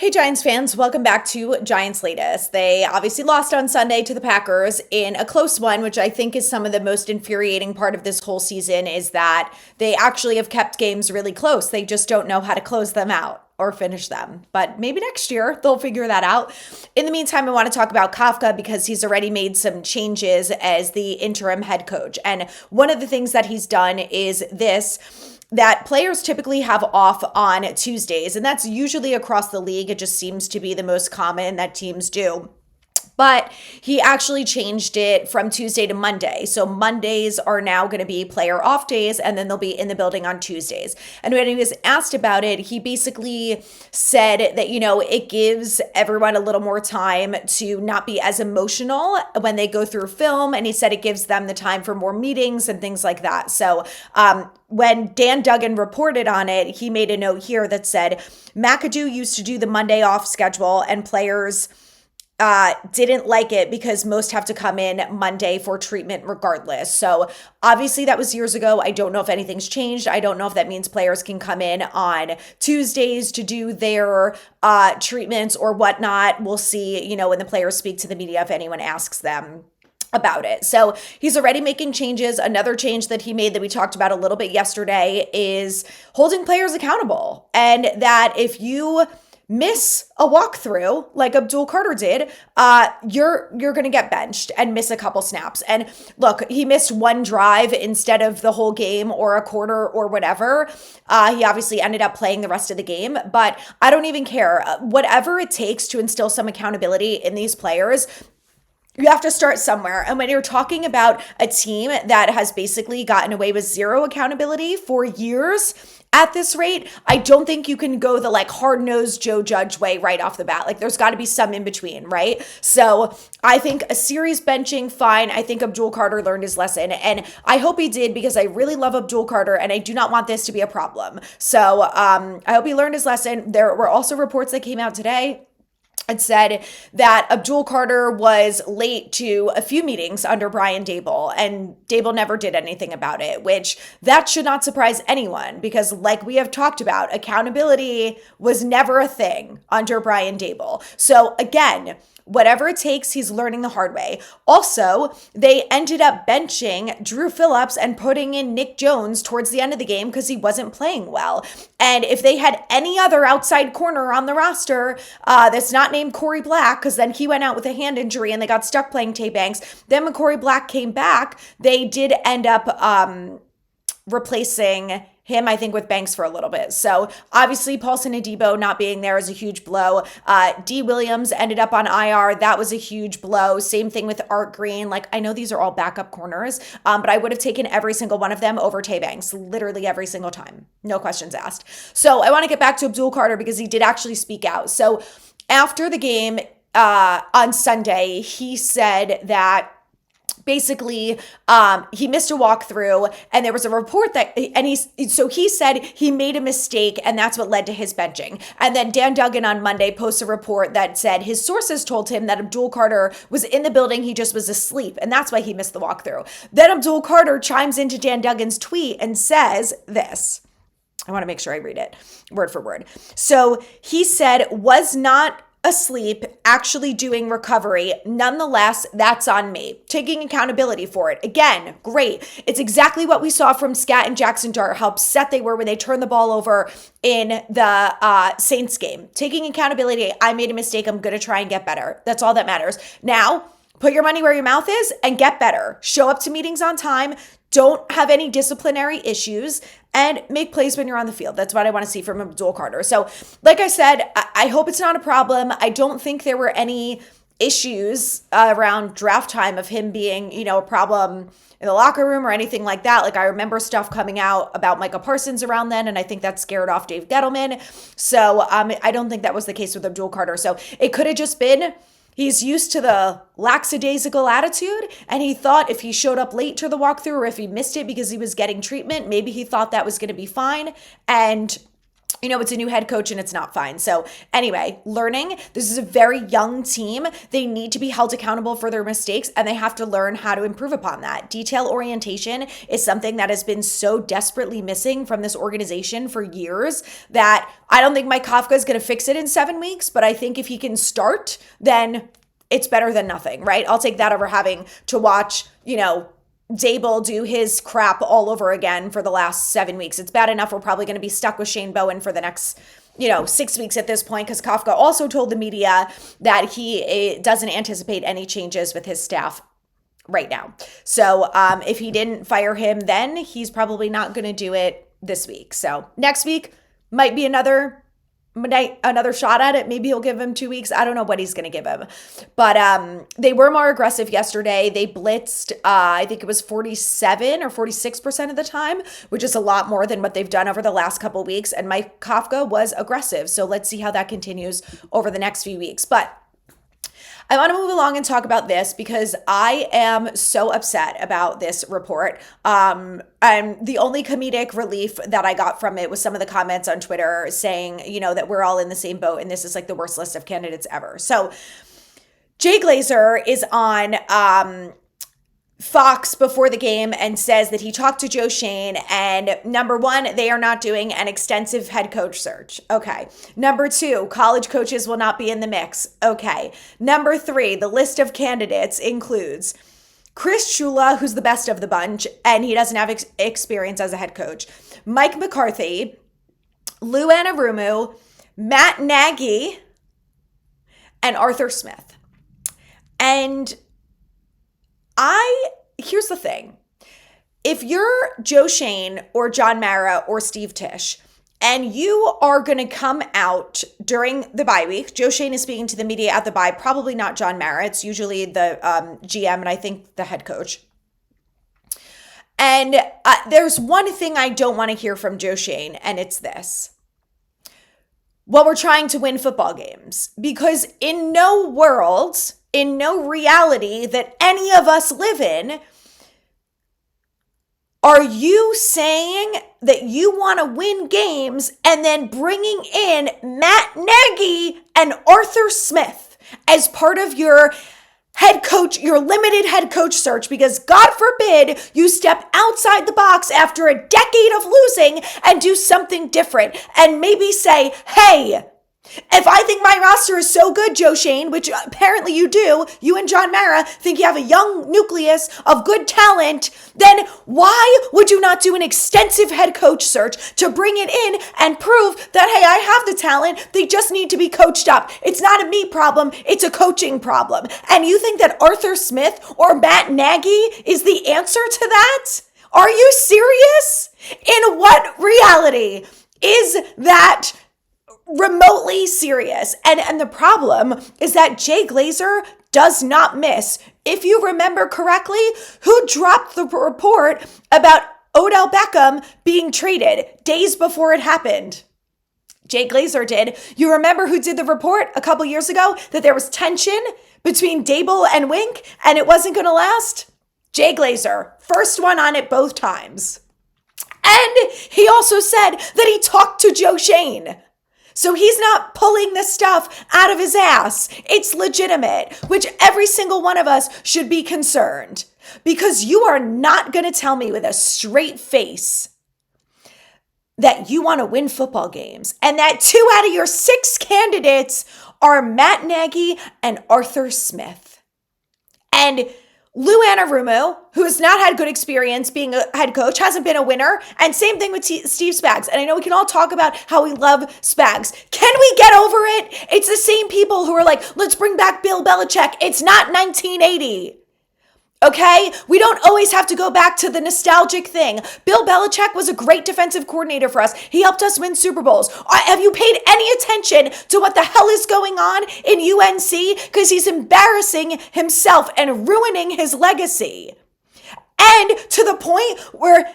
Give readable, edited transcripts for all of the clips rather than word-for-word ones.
Hey Giants fans, welcome back to Giants Latest. They obviously lost on Sunday to the Packers in a close one, which I think is some of the most infuriating part of this whole season is that they actually have kept games really close. They just don't know how to close them out or finish them. But maybe next year they'll figure that out. In the meantime, I want to talk about Kafka because he's already made some changes as the interim head coach. And one of the things that he's done is this, that players typically have off on Tuesdays, and that's usually across the league. It just seems to be the most common that teams do. But he actually changed it from Tuesday to Monday. So Mondays are now going to be player off days, and then they'll be in the building on Tuesdays. And when he was asked about it, he basically said that, it gives everyone a little more time to not be as emotional when they go through film. And he said it gives them the time for more meetings and things like that. So, when Dan Duggan reported on it, he made a note here that said McAdoo used to do the Monday off schedule and players didn't like it because most have to come in Monday for treatment regardless. So obviously that was years ago. I don't know if anything's changed. I don't know if that means players can come in on Tuesdays to do their treatments or whatnot. We'll see, when the players speak to the media, if anyone asks them about it. So he's already making changes. Another change that he made that we talked about a little bit yesterday is holding players accountable. And that if you miss a walkthrough like Abdul Carter did, you're going to get benched and miss a couple snaps. And look, he missed one drive instead of the whole game or a quarter or whatever. He obviously ended up playing the rest of the game, but I don't even care. Whatever it takes to instill some accountability in these players, you have to start somewhere. And when you're talking about a team that has basically gotten away with zero accountability for years at this rate, I don't think you can go the hard-nosed Joe Judge way right off the bat. There's got to be some in between, right? So I think a series benching, fine. I think Abdul Carter learned his lesson, and I hope he did because I really love Abdul Carter, and I do not want this to be a problem. So I hope he learned his lesson. There were also reports that came out today. It said that Abdul Carter was late to a few meetings under Brian Daboll, and Daboll never did anything about it, which that should not surprise anyone because like we have talked about, accountability was never a thing under Brian Daboll. So again, whatever it takes, he's learning the hard way. Also, they ended up benching Drew Phillips and putting in Nick Jones towards the end of the game because he wasn't playing well. And if they had any other outside corner on the roster that's not named Corey Black, because then he went out with a hand injury and they got stuck playing Tay Banks, then when Corey Black came back, they did end up replacing him, I think, with Banks for a little bit. So obviously Paulson Adebo not being there is a huge blow. D. Williams ended up on IR. That was a huge blow. Same thing with Art Green. I know these are all backup corners, but I would have taken every single one of them over Tay Banks, literally every single time. No questions asked. So I want to get back to Abdul Carter because he did actually speak out. So after the game on Sunday, he said that basically, he missed a walkthrough and there was a report so he said he made a mistake and that's what led to his benching. And then Dan Duggan on Monday posts a report that said his sources told him that Abdul Carter was in the building, he just was asleep, and that's why he missed the walkthrough. Then Abdul Carter chimes into Dan Duggan's tweet and says this. I want to make sure I read it word for word. So he said, was not asleep, actually doing recovery. Nonetheless, that's on me. Taking accountability for it. Again, great. It's exactly what we saw from Scat and Jackson Dart, how upset they were when they turned the ball over in the Saints game. Taking accountability. I made a mistake. I'm going to try and get better. That's all that matters. Now, put your money where your mouth is and get better. Show up to meetings on time. Don't have any disciplinary issues and make plays when you're on the field. That's what I want to see from Abdul Carter. So like I said, I hope it's not a problem. I don't think there were any issues around draft time of him being, a problem in the locker room or anything like that. I remember stuff coming out about Micah Parsons around then, and I think that scared off Dave Gettleman. So I don't think that was the case with Abdul Carter. So it could have just been he's used to the lackadaisical attitude, and he thought if he showed up late to the walkthrough or if he missed it because he was getting treatment, maybe he thought that was going to be fine. And it's a new head coach and it's not fine. So anyway, learning, this is a very young team. They need to be held accountable for their mistakes and they have to learn how to improve upon that. Detail orientation is something that has been so desperately missing from this organization for years that I don't think Mike Kafka is going to fix it in 7 weeks, but I think if he can start, then it's better than nothing, right? I'll take that over having to watch, Dable do his crap all over again for the last 7 weeks. It's bad enough we're probably going to be stuck with Shane Bowen for the next 6 weeks at this point, because Kafka also told the media that he doesn't anticipate any changes with his staff right now. So if he didn't fire him then, he's probably not going to do it this week. So next week might be another shot at it. Maybe he'll give him 2 weeks. I don't know what he's going to give him. But they were more aggressive yesterday. They blitzed, I think it was 47 or 46% of the time, which is a lot more than what they've done over the last couple of weeks. And Mike Kafka was aggressive. So let's see how that continues over the next few weeks. But I want to move along and talk about this because I am so upset about this report. And the only comedic relief that I got from it was some of the comments on Twitter saying, that we're all in the same boat and this is like the worst list of candidates ever. So Jay Glazer is on Fox before the game and says that he talked to Joe Schoen and number one, they are not doing an extensive head coach search. Okay. Number two, college coaches will not be in the mix. Okay. Number three, the list of candidates includes Chris Shula, who's the best of the bunch, and he doesn't have experience as a head coach. Mike McCarthy, Lou Anarumo, Matt Nagy, and Arthur Smith. And here's the thing. If you're Joe Schoen or John Mara or Steve Tisch, and you are going to come out during the bye week, Joe Schoen is speaking to the media at the bye, probably not John Mara. It's usually the GM and I think the head coach. And there's one thing I don't want to hear from Joe Schoen, and it's this. Well, we're trying to win football games, because in no world, in no reality that any of us live in, are you saying that you want to win games and then bringing in Matt Nagy and Arthur Smith as part of your head coach, your limited head coach search, because God forbid you step outside the box after a decade of losing and do something different and maybe say, hey, if I think my roster is so good, Joe Schoen, which apparently you do, you and John Mara think you have a young nucleus of good talent, then why would you not do an extensive head coach search to bring it in and prove that, hey, I have the talent, they just need to be coached up. It's not a me problem, it's a coaching problem. And you think that Arthur Smith or Matt Nagy is the answer to that? Are you serious? In what reality is that remotely serious? And the problem is that Jay Glazer does not miss. If you remember correctly, who dropped the report about Odell Beckham being traded days before it happened? Jay Glazer did. You remember who did the report a couple years ago that there was tension between Dable and Wink and it wasn't going to last? Jay Glazer, first one on it both times. And he also said that he talked to Joe Schoen. So he's not pulling this stuff out of his ass. It's legitimate, which every single one of us should be concerned, because you are not going to tell me with a straight face that you want to win football games and that 2 out of your 6 candidates are Matt Nagy and Arthur Smith. And Lou Anarumo, who has not had good experience being a head coach, hasn't been a winner. And same thing with Steve Spags. And I know we can all talk about how we love Spags. Can we get over it? It's the same people who are like, let's bring back Bill Belichick. It's not 1980. Okay? We don't always have to go back to the nostalgic thing. Bill Belichick was a great defensive coordinator for us. He helped us win Super Bowls. Have you paid any attention to what the hell is going on in UNC? Because he's embarrassing himself and ruining his legacy. And to the point where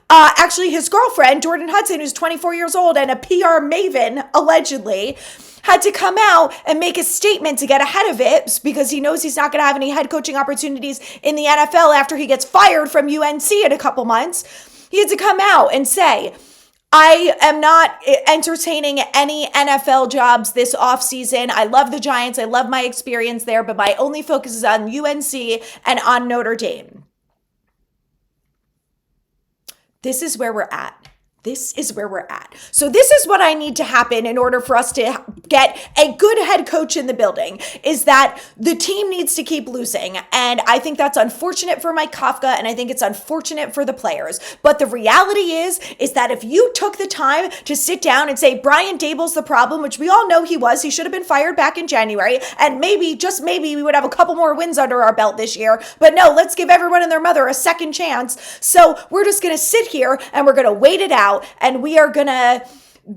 actually his girlfriend, Jordan Hudson, who's 24 years old and a PR maven, allegedly, had to come out and make a statement to get ahead of it because he knows he's not going to have any head coaching opportunities in the NFL after he gets fired from UNC in a couple months. He had to come out and say, I am not entertaining any NFL jobs this offseason. I love the Giants. I love my experience there, but my only focus is on UNC and on Notre Dame. This is where we're at. This is where we're at. So this is what I need to happen in order for us to get a good head coach in the building, is that the team needs to keep losing. And I think that's unfortunate for Mike Kafka, and I think it's unfortunate for the players. But the reality is that if you took the time to sit down and say, Brian Daboll's the problem, which we all know he was, he should have been fired back in January, and maybe, just maybe, we would have a couple more wins under our belt this year. But no, let's give everyone and their mother a second chance. So we're just going to sit here and we're going to wait it out. And we are going to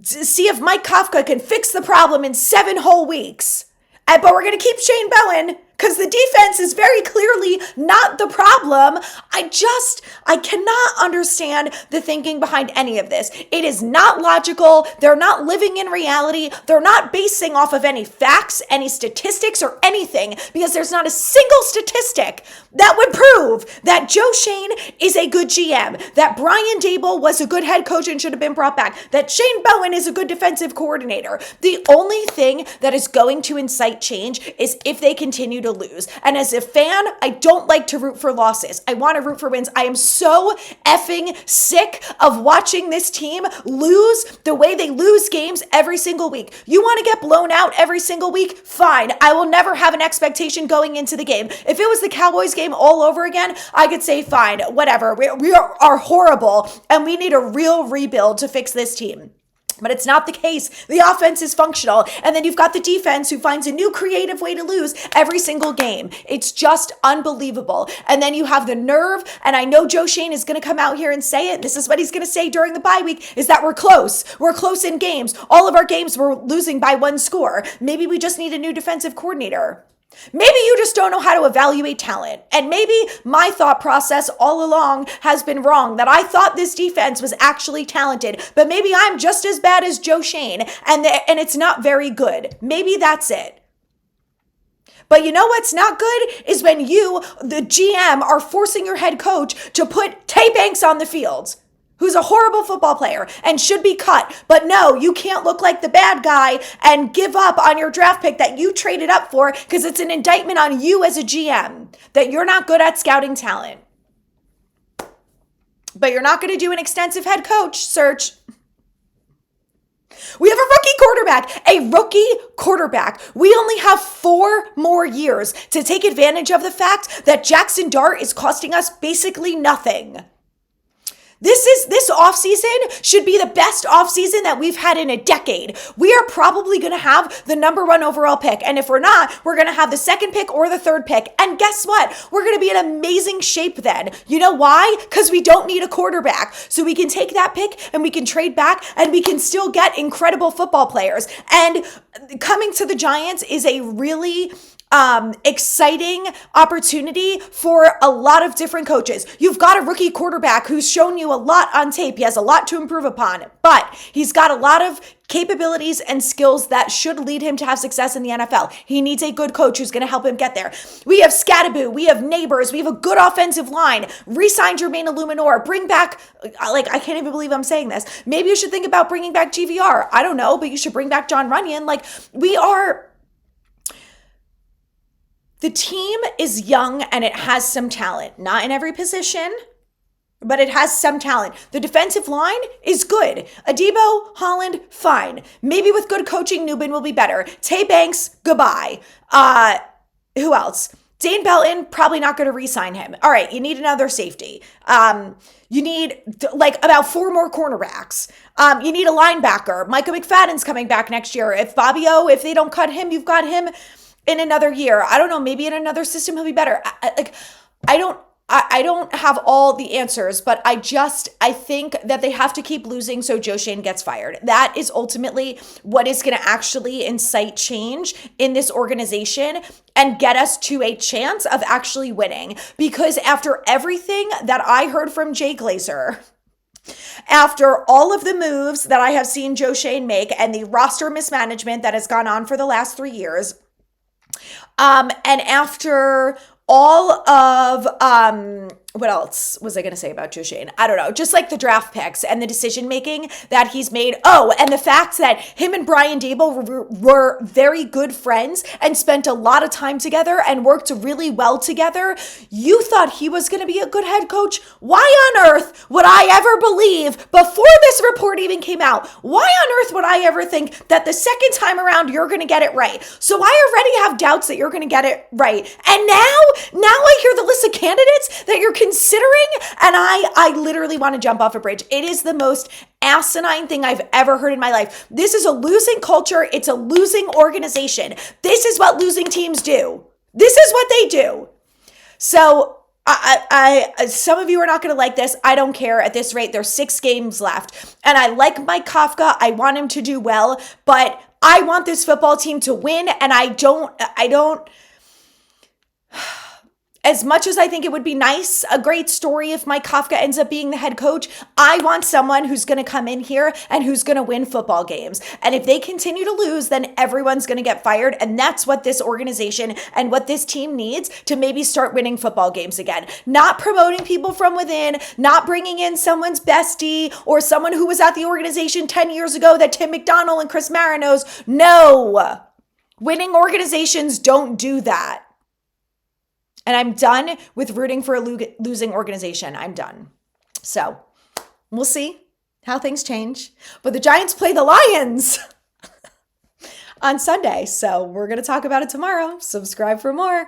see if Mike Kafka can fix the problem in 7 whole weeks. But we're going to keep Shane Bowen because the defense is very clearly not the problem. I cannot understand the thinking behind any of this. It is not logical. They're not living in reality. They're not basing off of any facts, any statistics, or anything, because there's not a single statistic that would prove that Joe Shane is a good GM, that Brian Daboll was a good head coach and should have been brought back, that Shane Bowen is a good defensive coordinator. The only thing that is going to incite change is if they continue to lose. And as a fan, I don't like to root for losses. I want to root for wins. I am so effing sick of watching this team lose the way they lose games every single week. You want to get blown out every single week? Fine. I will never have an expectation going into the game. If it was the Cowboys game all over again, I could say, fine, whatever. We are horrible and we need a real rebuild to fix this team. But it's not the case. The offense is functional. And then you've got the defense who finds a new creative way to lose every single game. It's just unbelievable. And then you have the nerve, and I know Joe Shane is going to come out here and say it. This is what he's going to say during the bye week, is that we're close. We're close in games. All of our games we're losing by 1 score. Maybe we just need a new defensive coordinator. Maybe you just don't know how to evaluate talent. And maybe my thought process all along has been wrong, that I thought this defense was actually talented, but maybe I'm just as bad as Joe Shane and it's not very good. Maybe that's it. But you know what's not good is when you, the GM, are forcing your head coach to put Tay Banks on the field, who's a horrible football player and should be cut. But no, you can't look like the bad guy and give up on your draft pick that you traded up for, because it's an indictment on you as a GM that you're not good at scouting talent. But you're not going to do an extensive head coach search. We have a rookie quarterback. We only have 4 more years to take advantage of the fact that Jackson Dart is costing us basically nothing. This offseason should be the best offseason that we've had in a decade. We are probably going to have the number 1 overall pick. And if we're not, we're going to have the 2nd pick or the 3rd pick. And guess what? We're going to be in amazing shape then. You know why? Because we don't need a quarterback. So we can take that pick and we can trade back and we can still get incredible football players. And coming to the Giants is a really exciting opportunity for a lot of different coaches. You've got a rookie quarterback who's shown you a lot on tape. He has a lot to improve upon, but he's got a lot of capabilities and skills that should lead him to have success in the NFL. He needs a good coach who's going to help him get there. We have Scattaboo, we have Neighbors, we have a good offensive line. Re-sign Jermaine Illuminor, bring back, I can't even believe I'm saying this. Maybe you should think about bringing back GVR. I don't know, but you should bring back John Runyon. The team is young and it has some talent. Not in every position, but it has some talent. The defensive line is good. Adebo, Holland, fine. Maybe with good coaching, Newman will be better. Tay Banks, goodbye. Who else? Dane Belton, probably not going to re-sign him. All right, you need another safety. You need about 4 more cornerbacks. You need a linebacker. Micah McFadden's coming back next year. If they don't cut him, you've got him in another year. I don't know, maybe in another system he'll be better. I don't have all the answers, but I think that they have to keep losing so Joe Shane gets fired. That is ultimately what is going to actually incite change in this organization and get us to a chance of actually winning. Because after everything that I heard from Jay Glazer, after all of the moves that I have seen Joe Shane make and the roster mismanagement that has gone on for the last 3 years, and after all of what else was I going to say about Joshane? I don't know. Just like the draft picks and the decision making that he's made. Oh, and the fact that him and Brian Dable were very good friends and spent a lot of time together and worked really well together. You thought he was going to be a good head coach? Why on earth would I ever believe, before this report even came out, why on earth would I ever think that the second time around you're going to get it right? So I already have doubts that you're going to get it right. And now I hear the list of candidates that you're considering, and I literally want to jump off a bridge. It is the most asinine thing I've ever heard in my life. This is a losing culture. It's a losing organization. This is what losing teams do. This is what they do. So I some of you are not going to like this. I don't care. At this rate, there's 6 games left. And I like Mike Kafka. I want him to do well, but I want this football team to win. And I don't, as much as I think it would be nice, a great story if Mike Kafka ends up being the head coach, I want someone who's going to come in here and who's going to win football games. And if they continue to lose, then everyone's going to get fired. And that's what this organization and what this team needs to maybe start winning football games again. Not promoting people from within, not bringing in someone's bestie or someone who was at the organization 10 years ago that Tim McDonald and Chris Mara knows. No, winning organizations don't do that. And I'm done with rooting for a losing organization. I'm done. So we'll see how things change. But the Giants play the Lions on Sunday. So we're going to talk about it tomorrow. Subscribe for more.